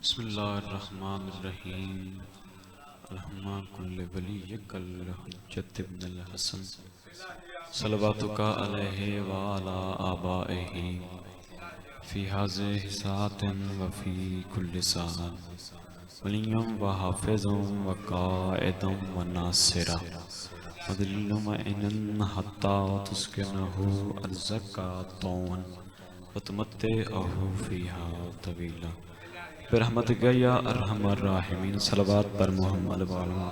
बिस्मिल्लाहिर्रहमानिर्रहीम अल्हम्मा कुल्लि वलिय्यकल हुज्जत इब्नुल हसन सलवातुका अलैहि व अला आबाइही फी हाज़िहि साअतिन व फी कुल्लि साअत वलिय्युम व हाफ़िज़ुम व क़ाइदुम व नासिरा वदल्लुम इनन हत्ता तुस्किनहु अर्ज़का तौअन व तुमत्तिअहु फ़ीहा तवीला बिरहमतिक या अरहमर राहिमीन। सलवात पर मोहम्मद वाला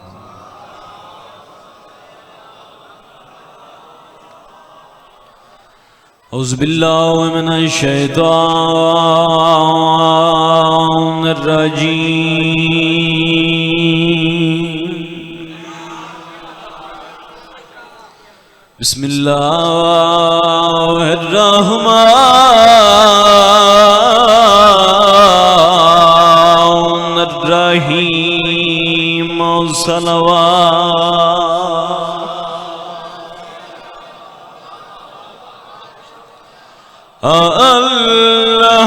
औज़ु बिल्लाहि मिनश शैतानिर रजीम। बिस्मिल्लाहिर रहमानिर रहीम।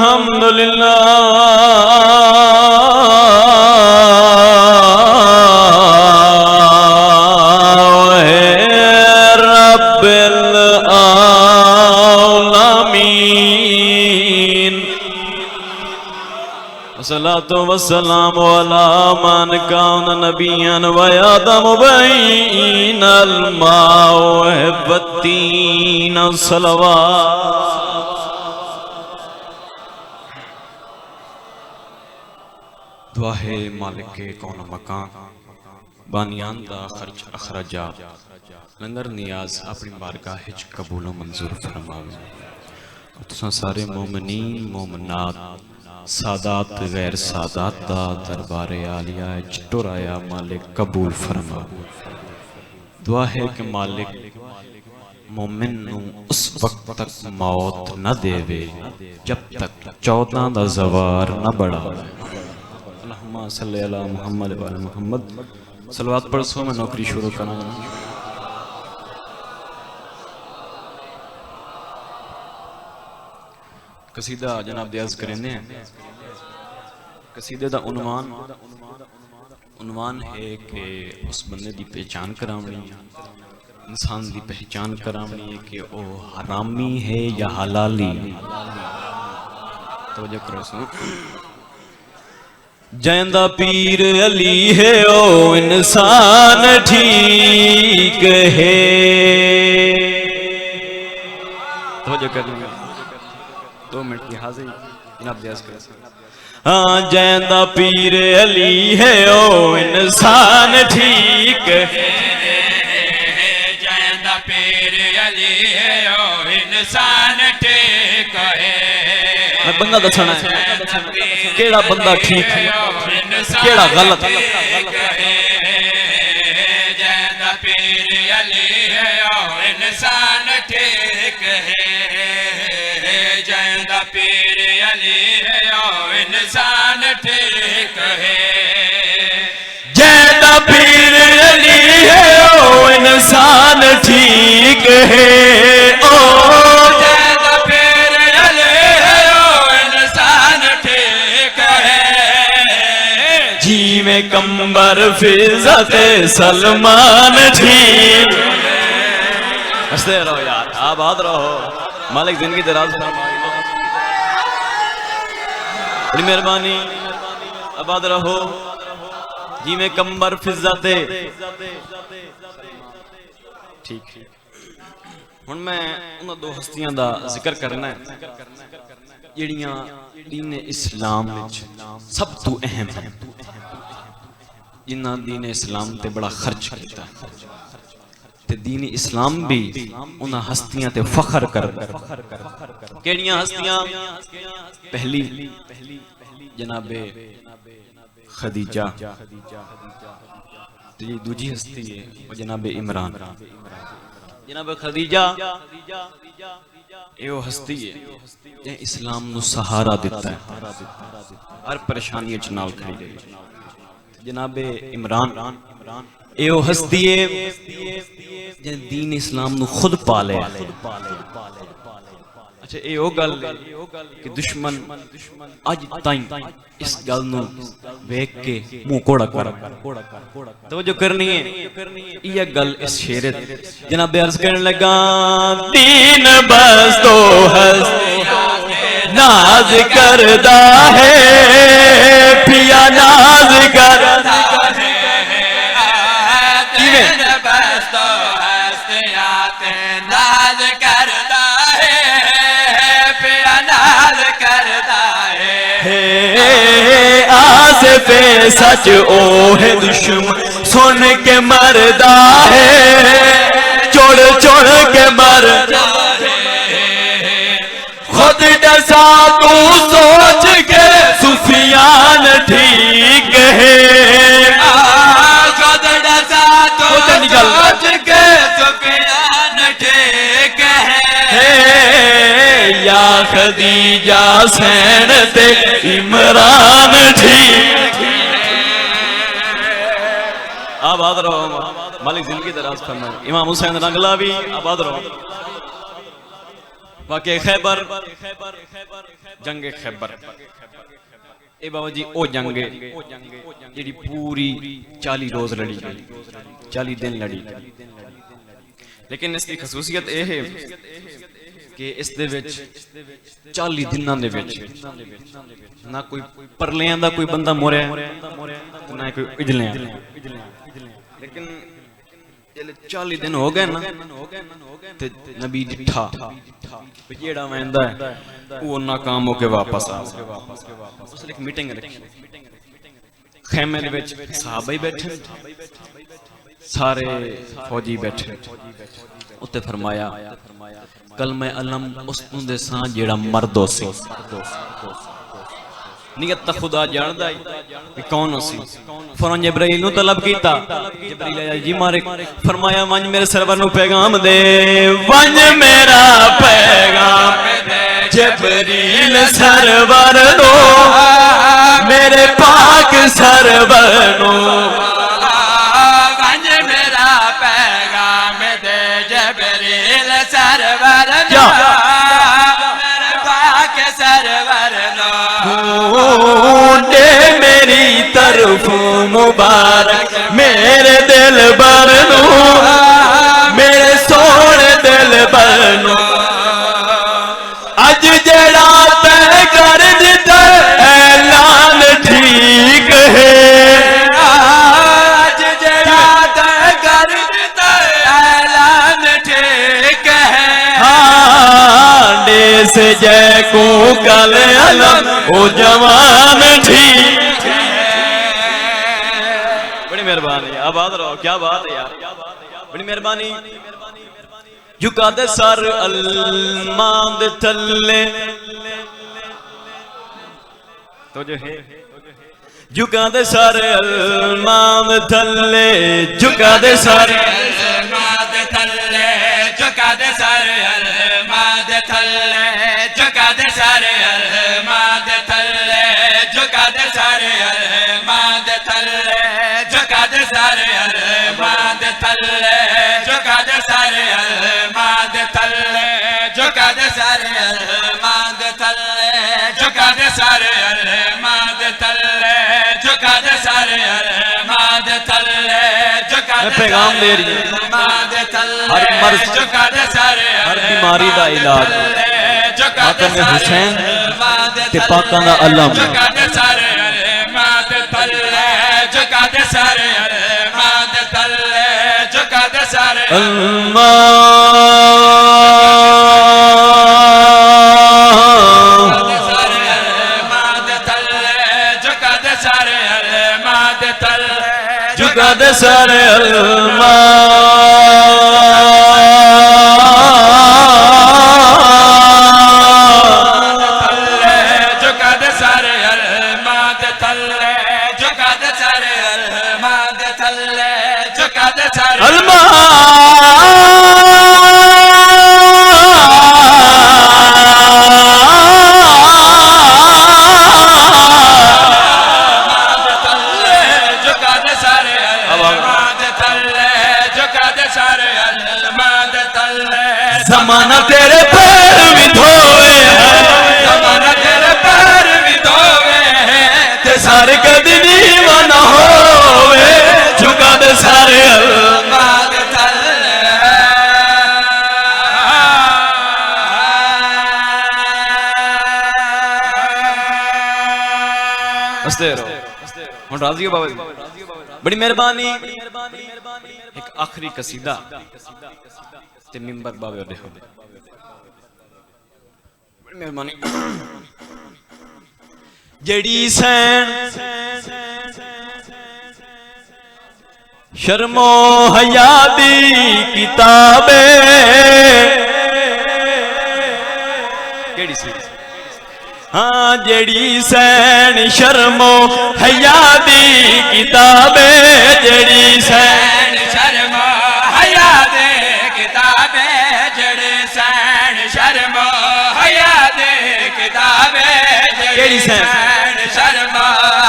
अल्हम्दुलिल्लाह रब्बिल आलमीन। वस्सलातु वस्सलामु अला मन कान नबिय्यन व आदम बैनल मा'i वत्तीन। सलवात दुआ है मालिक के कौन मकान बानियान दा खर्च अखराजात लंगर नियाज अपनी बारगाह हिच कबूल मंजूर फरमावे। तुसां सारे मोमिनीन मोमिनात सादात गैर सादात दा दरबारे आलिया टुराया मालिक कबूल फरमा। दुआ है कि मालिक मोमिन नू उस वक्त तक मौत न देवे जब तक 14 दा ज़वार न बढ़ा। अल्लाहुम्मा सल्ली अला मुहम्मद व अला मुहम्मद। सलवात पढ़ सो मैं नौकरी शुरू करा। कसीदा जनाब दे अर्ज करेंगे। कसीदे दा उन्वान है कि उस बंदे दी पहचान करावनी, इंसान दी पहचान करावनी है कि वो हरामी है या हलाली। तवज्जो करो सुनो। जैंदा पीर अली है ओ इंसान ठीक है। तवज्जो करना 2 मिनट की हाजिरी जनाब दे अर्ज करें। हाँ जैंदा पीर अली है ओ इंसान ठीक है। जैंदा पीर अली है ओ इंसान ठीक है। मैं बंदा दसना है केड़ा बंदा ठीक है केड़ा गलत। जैंदा पीर अली है ओ इंसान ठीक है। जैंदा पीर अली है ओ इंसान ठीक है। जैंदा पीर अली है ओ इंसान ठीक है। ओ जैंदा पीर अली है ओ इंसान ठीक है। जी में कंबर फिज़्ज़त सलमान ठीक। हंसते रहो यार, आबाद रहो, मालिक जिंदगी दराज फरमाए। बड़ी मेहरबानी, आबाद रहो। जी में कंबर फिज़्ज़त ठीक। हुण मैं उन्हां 2 हस्तियां दा जिक्र करना है जिहड़ियां दीन इस्लाम विच सब तो अहम है, जिन्हां दीन इस्लाम ते बड़ा खर्च किया ते दीन इस्लाम भी उन्हां हस्तियां ते फख्र करदा। केड़ियां हस्तियां? पहली जनाबे खदीजा, जी दूजी हस्ती है वो जनाबे इमरान। जनाबे खदीजा यो हस्ती है जे इस्लाम नू सहारा दिता है, हर परेशानी च नाल खड़ी रही। जनाबे इमरान यो हस्ती है जे दीन इस्लाम नू खुद पाले। अच्छा ये वो गल कि दुश्मन अज ताईं इस गल नूं वेख के मुंह कोड़ा कर तवज्जो करनी है ये गल इस शेर जनाब अर्ज करने लगा दीन बस तो हस्ती नाज करदा है पिया नाज करदा पे सच ओ है दुश्मन सुन के मरदा है चोड़ चोड़ के मरदा खुद दसा तू सोच के सुफियान ठीक है खुद दसा तू सोच के सुफियान ठीक है या खदीजा सैन ते इमरान ठीक आबाद रहो मालिक जिंदगी दराज फरमाए इमाम हुसैन रंगला भी आबाद रहो वाक़े खैबर जंगे खैबर ए बाबा जी ओ जंगे जेडी पूरी 40 रोज लड़ी 40 दिन लड़ी लेकिन इसकी खसूसियत यह है कि इस दे विच 40 दिनां दे विच ना कोई परलियां दा कोई बंदा मोरिया ना कोई इजलियां लेकिन 40 दिन हो गए ना ते नबी डिठा जेड़ा वैंदा है वो नाकाम होके वापस आ उसने एक मीटिंग रखी खेमे दे विच सहाबा ही बैठे सारे फौजी बैठे उत्ते फरमाया कलमे अलम उस दे सां जेड़ा मर्दो सी नियत ता खुदा जानदा है कि कौन सी फौरन जिब्राइल नु तलब कीता जिब्राइल आया जी मारे फरमाया वंज मेरे सरवर नु पैगाम दे वंज मेरा पैगाम दे जिब्राइल सरवर नु मेरे पाक सरवर नु वंज मेरा पैगाम दे जिब्राइल सरवर नु मेरे पाक सरवर नु मेरी तरफ मुबारक मेरे दिल बरनू मेरे सोने दिल बरनू अज जड़ा तय कर दिता ऐलान ठीक है अज जड़ा तय कर दिता ऐलान ठीक है हाँ से जय को कल अलम ओ जवान ठीक बड़ी मेहरबानी आबाद रहो क्या बात है यार बड़ी मेहरबानी झुका दे सर अलमाद थल्ले तो जो है झुका दे सर अलमाद थल्ले झुका दे सर अलमाद थल्ले झुका दे सर अलमाद थल्ले झुका दे सर अलमाद थल्ले झुका दे सर अलमाद थल्ले झुका दे सर अलमाद थल्ले झुका दे सर अलमाद थल्ले झुका दे सर अलमाद थल्ले झुका दे सर अलमाद थल्ले झुका दे सर अलमाद थल्ले झुका दे पैगाम दे रही है हर मर्ज हर बीमारी का इलाज मातम हुसैन ते पाकां दा अलम झुका दे सर अलमाद थल्ले झुका दे सर अलमाद थल्ले झुका दे सर झुका दे सर जमाना तेरे पैर भी धोए सर कदी नीवा ना होवे झुका दे सारे माग तल हंसते रहो हुण राजी हो बाबा जी बड़ी मेहरबानी एक आखिरी कसीदा ते मिंबर बाबे दे हो बड़ी मेहरबानी जड़ी सैन शर्मो हया दी किताबे केड़ी सी हाँ जड़ी सैन शर्मो हया दी किताबे जड़ी सैन शर्मो हया दे किताबे जड़ी सैन शर्मो हया दे किताबे केड़ी सैन शर्मा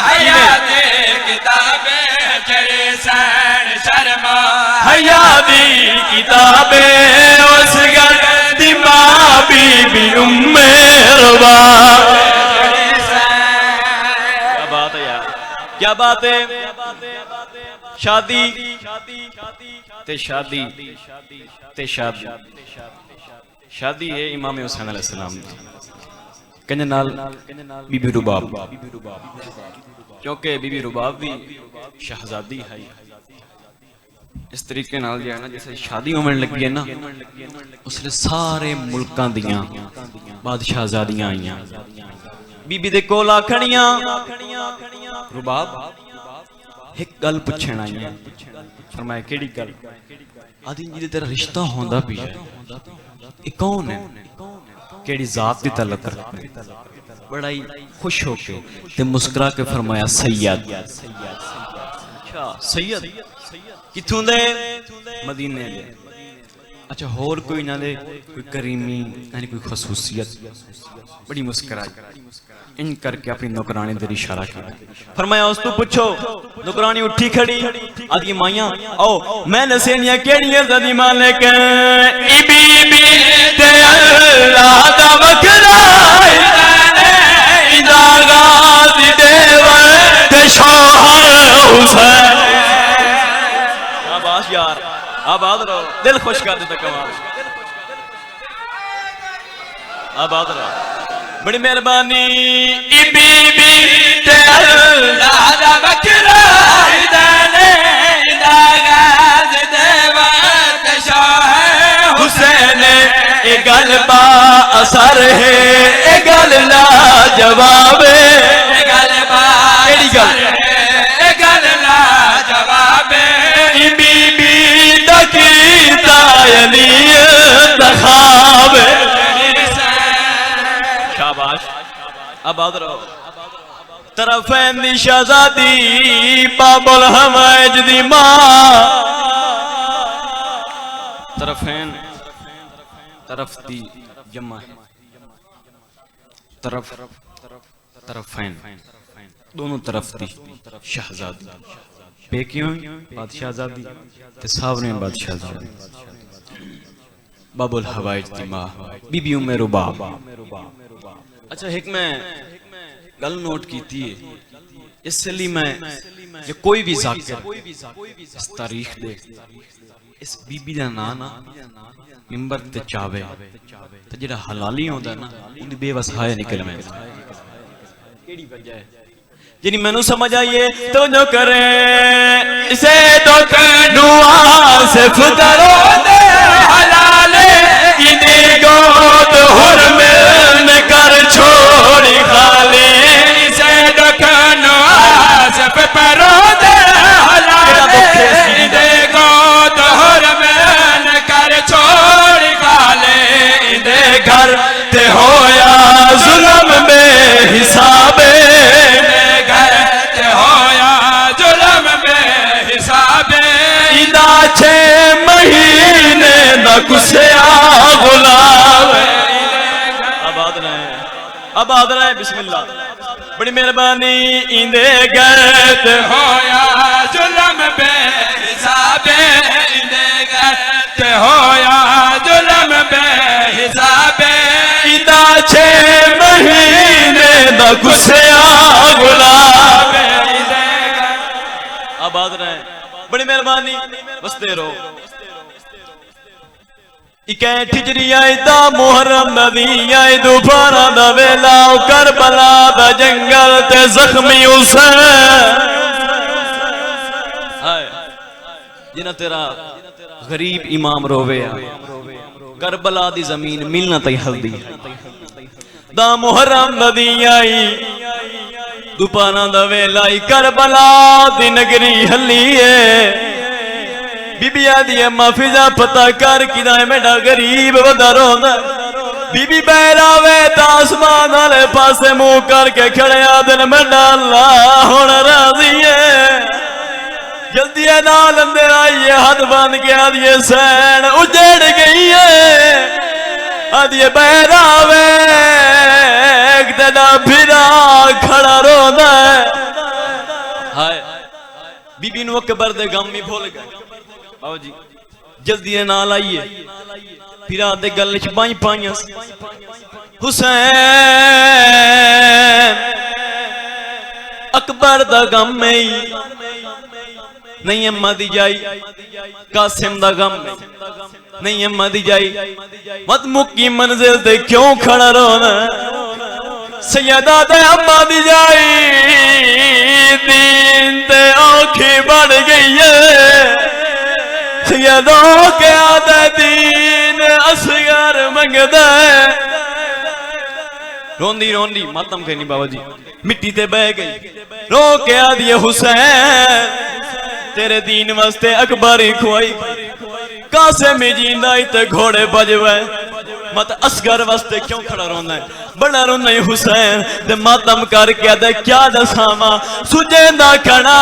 हया दे किताबे जड़ी सैन शर्मा हया दी किताबे उस गल दी मां बीबी उम्मे रुबा क्या बात है यार क्या बात है शादी ते शादी ते शादी शादी है इमाम हुसैन अलैहिस्सलाम दी कंजे नाल बीबी रुबाब क्योंकि बीबी रुबाब भी शहजादी है इस तरीके नाल जो है ना जैसे शादी होने लगी है ना उसने सारे मुल्कां दियां बादशाहजादियां आईयां बीबी दे कोल आखणियां रुबाब एक गल पुछण आईयां फरमाया केड़ी गल आदि जी तेरा रिश्ता होंदा भी है ये कौन है केड़ी जात दी तलक रखते बड़ा ही खुश होके ते मुस्कुरा के फरमाया सैयद अच्छा सैयद किथों दे मदीने दे अच्छा होर कोई ना दे कोई करीमी यानी कोई खसूसियत बड़ी मुस्कुराई इन करके अपनी नौकरानी दे इशारा किया फरमाया उस तू पूछो नौकरानी उठी खड़ी आदि माइयां आओ मैं नसेनिया केड़ियां जदी मालिक ई बीबी ते अल्लाह दा वकरा इदा गाजी देवर ते शोहर हुसैन शाबाश यार आबाद रहो दिल खुश कर देता कमाल आबाद रहो बड़ी मेहरबानी बीबी ते अल्लाह दा बकरा इदाने इदागाज देवत शाह हुसैन ए गल बा असर है ए गल ला जवाब ए गल बा केड़ी गल ए गल ला जवाब बीबी दकीता अली तखाब शाबाश आबाद रहो तरफैन दी शहजादी बाबुल हवाइज दी मां तरफैन तरफ दी जमा है तरफ तरफैन दोनों तरफ दी शहजादी बेकियों बादशाहजादी ते सावरे बादशाहजादी बाबुल हवाइज दी मां बीबी उम्मे रुबाब अच्छा एक मैं गल नोट की थी इसलिए मैं जो कोई भी जाकिर इस तारीख दे इस बीबी का नाम ना मिंबर ते चावे ते जेड़ा हलाली होंदा ना उन्दी बेवस हाय निकल में केड़ी वजह है जिनी मैनू समझ आइए तो जो करे इसे तो नुआ से फुदरो दे हलाले इने गोद हुरमन कर छोड़ी खाली इसे दखनो आसफ परो दे हलाले इने गोद हुरमन कर छोड़ी खाले इने घर ते होया जुल्म में हिसाबे महीने न कुसया गुलाम आबाद रहे बिस्मिल्लाह बड़ी मेहरबानी इंदे गैत होया जुल्म बेहिसाबे इंदे गैत होया जुल्म बेहिसाबे इदा 6 महीने न कुसया गुलाम मेहरबानी बसते रहो इकैठ हिजरी आई दा मुहर्रम नबी आई दोपहरा दा वेला करबला दा जंगल ते जख्मी हुसैन जिन्ना तेरा गरीब इमाम रोवे करबला दी जमीन मिलना तई हल्दी दा मुहर्रम नबी आई दोपहरा दा वेला करबला दी नगरी हली है बीबी आदि अम्मा फिजा पता कर किदा मेरा गरीब वदा रोंदा बीबी बहरावे आसमान वाले पासे मुंह करके खड़े आदन मेरा अल्लाह हुण राजी है जल्दी नाल अंदर आइए हाथ बांध के आदिए सैन उजड़ गई है आदिए बहरावे तेरा फिरा खड़ा रोंदा हाय बीबी नु अकबर दे गम ही भूल गए आओ जी जल्दी नाल आइए फिरा दे गल च बाई पाइयां हुसैन अकबर दा गम नहीं अम्मा दी जाई कासिम दा गम नहीं अम्मा दी जाई मत मुक्की मंजिल ते क्यों खड़ा रोना सैयदा ते अम्मा दी जाई दीन ते औखी बढ़ गई है सैयदो के आदे दीन असगर मंगदा रोंदी रोंदी मातम करनी बाबा जी मिट्टी ते बह गई रो के आदि हुसैन तेरे दीन वास्ते अकबर ही खुआई कासे में जींदा ते घोड़े बजवे मत असगर वास्ते क्यों खड़ा रोना है बड़ा रोना है हुसैन ते मातम करके आदे क्या दसावा सुजेंदा खड़ा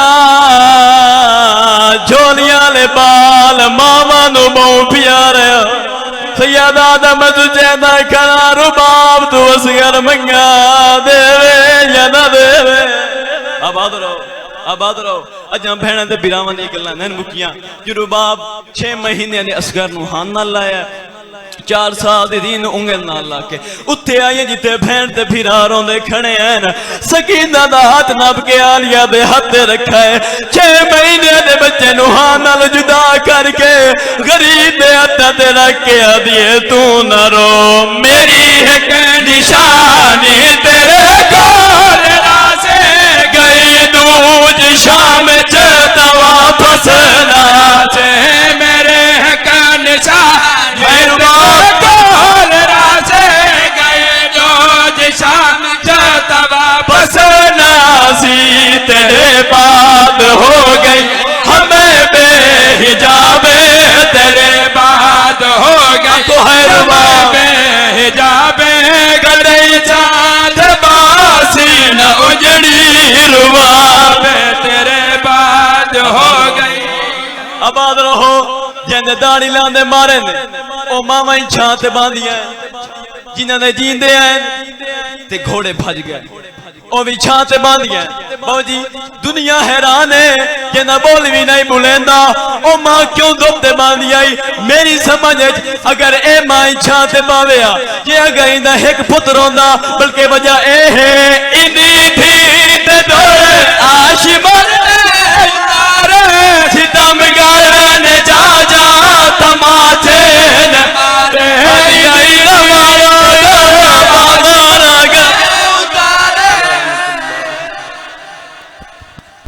झोलियां ले बाल मामा नु बहु प्यारे सैयदा दा मैं सुजेंदा खड़ा रुबाब तू असगर मंगा देवे या ना देवे आबाद रहो अजा भैन ते बिरावां दी गल्लां नैन मुकियां जो रुबाब 6 महीने ने असगर नु हान नाल लाया 4 साल दी दीन उंगल नाल ला के उत्थे आए जिथे भैन ते फिरा रोंदे खड़े हैं सकीना दा हाथ नप के आलिया दे हाथ रखा है 6 महीने दे बच्चे नु हां नाल जुदा करके गरीब दे हाथ ते रख के आदिए तू ना रो मेरी है निशानी तेरे कोल रासे गई दूज शाम च वापस ना से मेरे है निशानी तेरे बाद हो गई हमें बेहिजाबे तेरे बाद हो गई तो है बेहिजाबे गले चांद बासी न उजड़ी रुबाबे तेरे बाद हो गई आबाद रहो जिन्हें दाढ़ी लांदे मारे ने ओ मामा ही छां ते बांधियां जिन्हां ने जींदे हैं ते घोड़े भज गए ओ भी छां ते बांधियां बाबू जी दुनिया हैरान है जे ना बोल भी नहीं बुलेंदा ओ मां क्यों दुखते बांधी आई मेरी समझ अगर ए मां छां ते पावेया जे अगर इंदा एक पुत्र होंदा बल्कि वजह ए है इनी थी ते